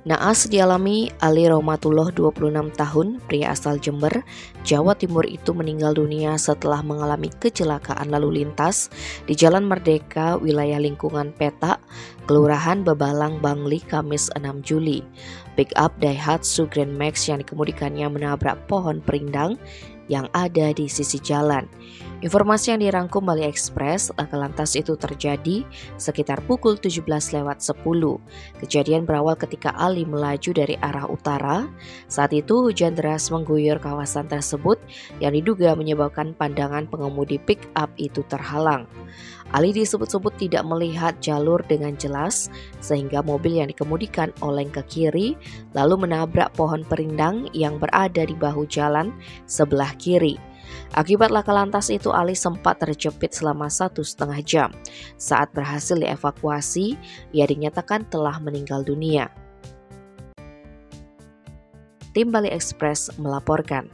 Naas dialami Ali Romatullah 26 tahun, pria asal Jember, Jawa Timur itu meninggal dunia setelah mengalami kecelakaan lalu lintas di Jalan Merdeka, wilayah lingkungan Petak, Kelurahan Bebalang, Bangli, Kamis 6 Juli. Pick up Daihatsu Grand Max yang dikemudikannya menabrak pohon perindang yang ada di sisi jalan. Informasi yang dirangkum Bali Express, laka lantas itu terjadi sekitar pukul 17:10. Kejadian berawal ketika Ali melaju dari arah utara. Saat itu hujan deras mengguyur kawasan tersebut yang diduga menyebabkan pandangan pengemudi pick up itu terhalang. Ali disebut-sebut tidak melihat jalur dengan jelas sehingga mobil yang dikemudikan oleng ke kiri lalu menabrak pohon perindang yang berada di bahu jalan sebelah kiri. Akibat laka lantas itu Ali sempat terjepit selama 1,5 jam. Saat berhasil dievakuasi, ia dinyatakan telah meninggal dunia. Tim Bali Express melaporkan.